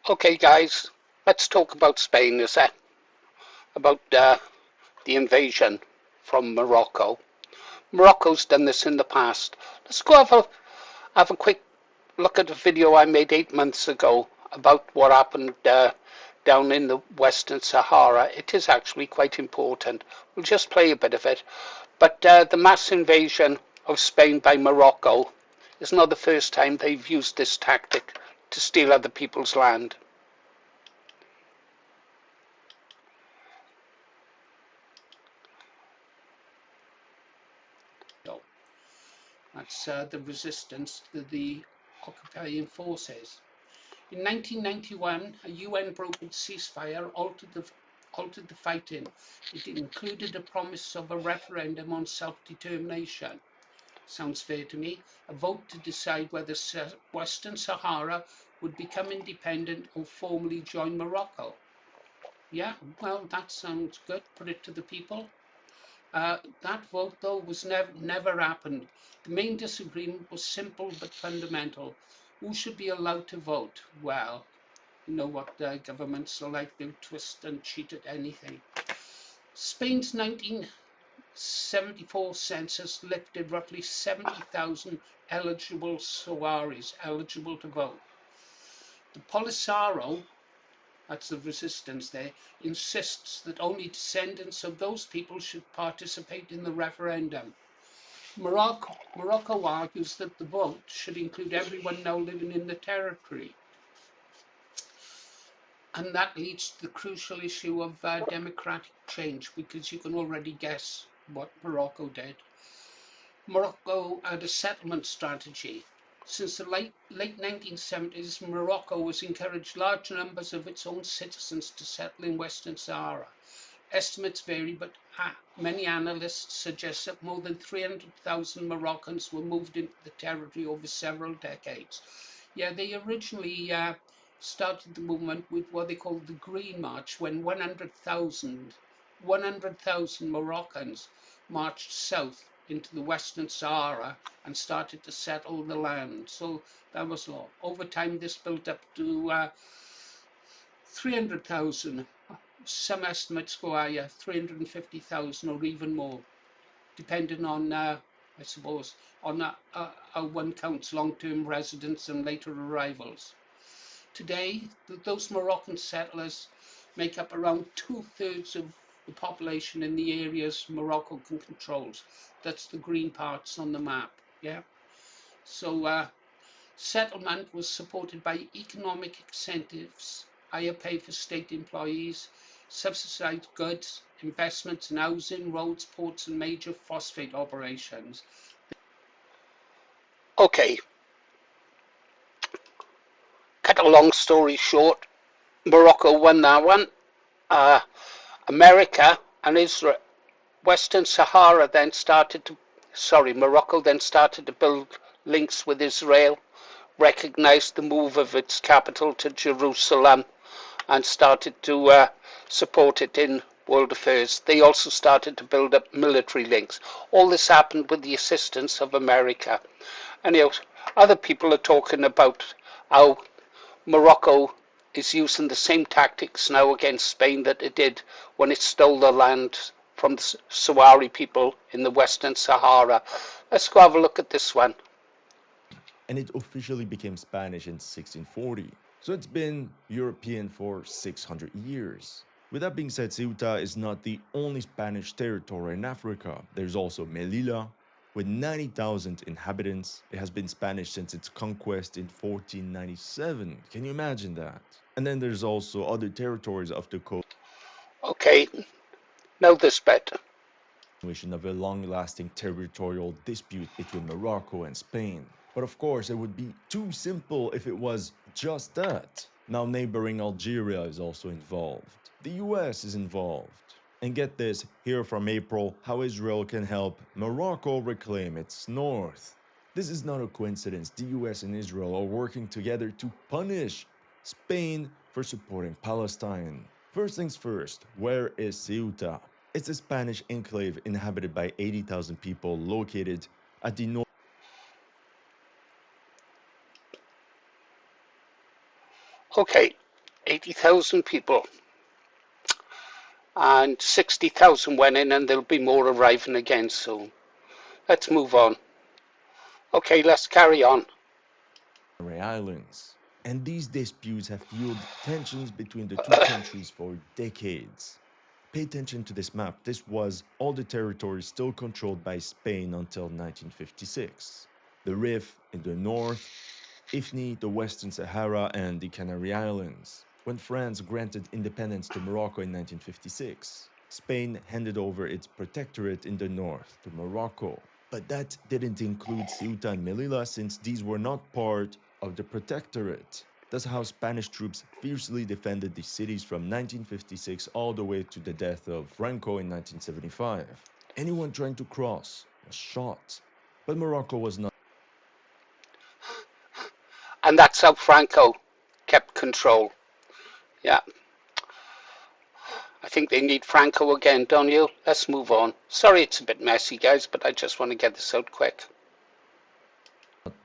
Okay, guys, let's talk about Spain, is that? About the invasion from Morocco. Morocco's done this in the past. Let's go have a quick look at a video I made 8 months ago about what happened down in the Western Sahara. It is actually quite important. We'll just play a bit of it. But the mass invasion of Spain by Morocco is not the first time they've used this tactic to steal other people's land. That's the resistance to the occupying forces. In 1991, a UN brokered ceasefire altered the fighting. It included a promise of a referendum on self-determination. Sounds fair to me. A vote to decide whether Western Sahara would become independent or formally join Morocco. Yeah, well, that sounds good. Put it to the people. That vote, though, was never happened. The main disagreement was simple but fundamental. Who should be allowed to vote? Well, you know what governments are like, they'll twist and cheat at anything. Spain's 1974 census lifted roughly 70,000 eligible Saharis eligible to vote. The Polisario, that's the resistance there, insists that only descendants of those people should participate in the referendum. Morocco argues that the vote should include everyone now living in the territory. And that leads to the crucial issue of democratic change, because you can already guess what Morocco did. Morocco had a settlement strategy. Since the late 1970s, Morocco has encouraged large numbers of its own citizens to settle in Western Sahara. Estimates vary, but many analysts suggest that more than 300,000 Moroccans were moved into the territory over several decades. Yeah, they originally started the movement with what they called the Green March, when 100,000 Moroccans marched south into the Western Sahara and started to settle the land. So that was all. Over time, this built up to 300,000. Some estimates go higher, 350,000 or even more, depending on, I suppose, on how one counts long-term residents and later arrivals. Today, those Moroccan settlers make up around 2/3 of the population in the areas Morocco controls. That's the green parts on the map. Yeah. So settlement was supported by economic incentives, higher pay for state employees, subsidized goods, investments in housing, roads, ports, and major phosphate operations. Okay, cut a long story short, Morocco won that one. Uh, America and Israel, Western Sahara then started to, Morocco then started to build links with Israel, recognized the move of its capital to Jerusalem, and started to support it in world affairs. They also started to build up military links. All this happened with the assistance of America. And other people are talking about how Morocco is using the same tactics now against Spain that it did when it stole the land from the Sahrawi people in the Western Sahara. Let's go have a look at this one. And it officially became Spanish in 1640. So it's been European for 600 years. With that being said, Ceuta is not the only Spanish territory in Africa. There's also Melilla, with 90,000 inhabitants. It has been Spanish since its conquest in 1497. Can you imagine that? And then there's also other territories of the coast. Okay, now this bit. Of a long-lasting territorial dispute between Morocco and Spain. But of course, it would be too simple if it was just that. Now neighboring Algeria is also involved. The US is involved. And get this, here from April, how Israel can help Morocco reclaim its north. This is not a coincidence. The US and Israel are working together to punish Spain for supporting Palestine. First things first, where is Ceuta? It's a Spanish enclave inhabited by 80,000 people located at the north. Okay, 80,000 people. And 60,000 went in, and there'll be more arriving again soon. Let's move on. Okay, let's carry on. Islands. And these disputes have fueled tensions between the two countries for decades. Pay attention to this map. This was all the territory still controlled by Spain until 1956. The Rif in the north, Ifni, the Western Sahara, and the Canary Islands. When France granted independence to Morocco in 1956, Spain handed over its protectorate in the north to Morocco. But that didn't include Ceuta and Melilla since these were not part of the protectorate. That's how Spanish troops fiercely defended these cities from 1956 all the way to the death of Franco in 1975. Anyone trying to cross was shot. But Morocco was not. And that's how Franco kept control. Yeah. I think they need Franco again, don't you? Let's move on. Sorry it's a bit messy, guys, but I just want to get this out quick.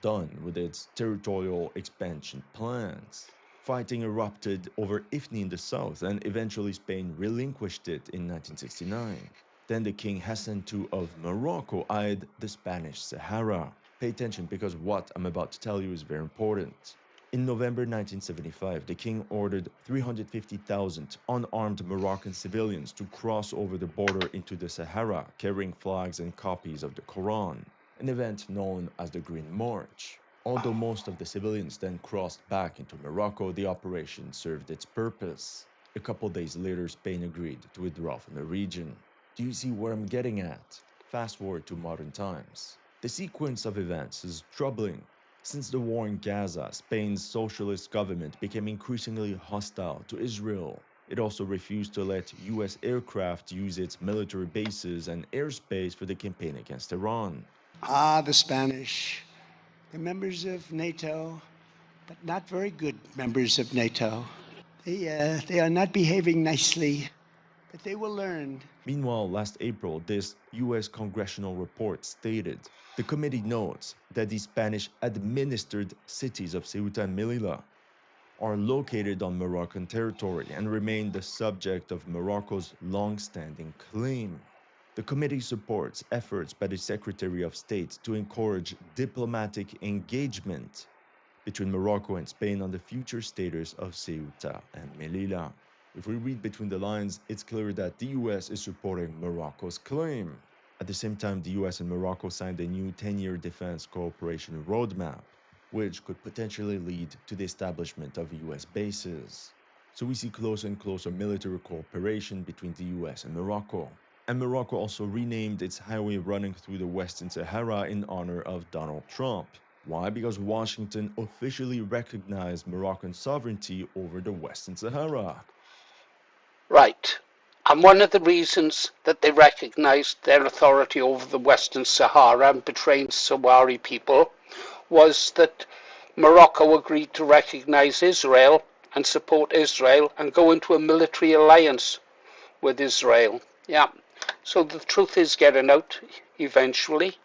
Done with its territorial expansion plans. Fighting erupted over Ifni in the south, and eventually Spain relinquished it in 1969. Then the King Hassan II of Morocco eyed the Spanish Sahara. Pay attention because what I'm about to tell you is very important. In November 1975, the king ordered 350,000 unarmed Moroccan civilians to cross over the border into the Sahara, carrying flags and copies of the Quran, an event known as the Green March. Although most of the civilians then crossed back into Morocco, the operation served its purpose. A couple days later, Spain agreed to withdraw from the region. Do you see where I'm getting at? Fast forward to modern times. The sequence of events is troubling. Since the war in Gaza, Spain's socialist government became increasingly hostile to Israel. It also refused to let US aircraft use its military bases and airspace for the campaign against Iran. The Spanish. They're members of NATO, but not very good members of NATO. They are not behaving nicely, but they will learn. Meanwhile, last April, this US congressional report stated the committee notes that the Spanish administered cities of Ceuta and Melilla are located on Moroccan territory and remain the subject of Morocco's long-standing claim. The committee supports efforts by the Secretary of State to encourage diplomatic engagement between Morocco and Spain on the future status of Ceuta and Melilla. If we read between the lines, it's clear that the US is supporting Morocco's claim. At the same time, the US and Morocco signed a new 10-year defense cooperation roadmap, which could potentially lead to the establishment of US bases. So we see closer and closer military cooperation between the US and Morocco. And Morocco also renamed its highway running through the Western Sahara in honor of Donald Trump. Why? Because Washington officially recognized Moroccan sovereignty over the Western Sahara. Right. And one of the reasons that they recognized their authority over the Western Sahara and betraying Sahrawi people was that Morocco agreed to recognize Israel and support Israel and go into a military alliance with Israel. Yeah. So the truth is getting out eventually.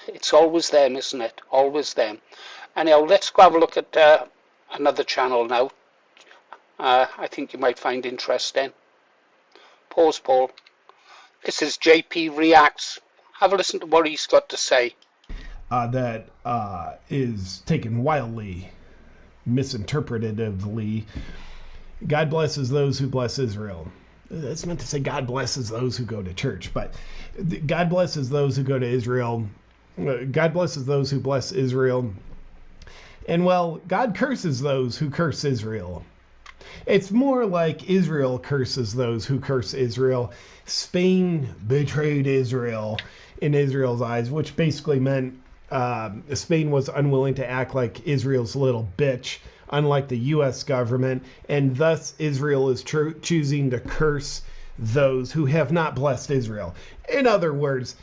It's always them, isn't it? Always them. Anyhow, let's go have a look at another channel now. I think you might find interesting. Pause, Paul. This is JP Reacts. Have a listen to what he's got to say. That is taken wildly, misinterpretatively. God blesses those who bless Israel. That's meant to say God blesses those who go to church, but God blesses those who go to Israel. God blesses those who bless Israel. And well, God curses those who curse Israel. It's more like Israel curses those who curse Israel. Spain betrayed Israel in Israel's eyes, which basically meant Spain was unwilling to act like Israel's little bitch, unlike the U.S. government, and thus Israel is choosing to curse those who have not blessed Israel. In other words,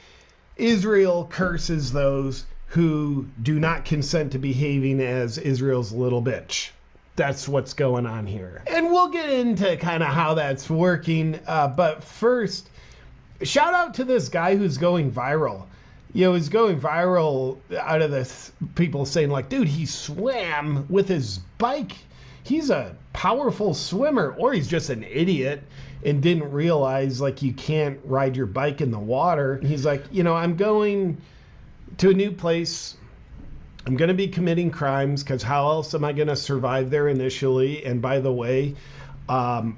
Israel curses those who do not consent to behaving as Israel's little bitch. That's what's going on here. And we'll get into kind of how that's working. But first, shout out to this guy who's going viral. You know, he's going viral out of this people saying like, dude, he swam with his bike he's a powerful swimmer, or he's just an idiot and didn't realize like you can't ride your bike in the water. He's like, I'm going to a new place. I'm going to be committing crimes because how else am I going to survive there initially? And by the way, I'm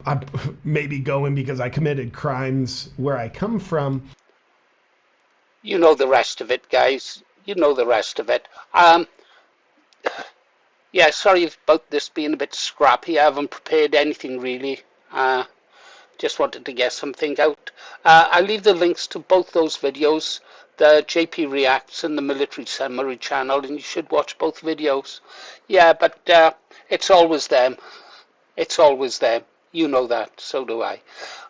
maybe going because I committed crimes where I come from. You know the rest of it, guys. You know the rest of it. Yeah, sorry about this being a bit scrappy. I haven't prepared anything really. Just wanted to get something out. I'll leave the links to both those videos, the JP Reacts and the Military Summary channel, and you should watch both videos. Yeah, but it's always them. It's always them. You know that, so do I.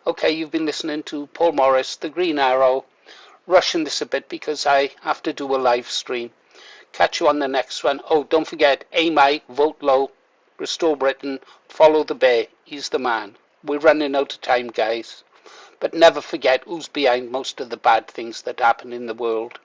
Okay, you've been listening to Paul Morris, The Green Arrow. Rushing this a bit because I have to do a live stream. Catch you on the next one. Oh, don't forget, aim high, vote low, restore Britain, follow the bear. He's the man. We're running out of time, guys. But never forget who's behind most of the bad things that happen in the world.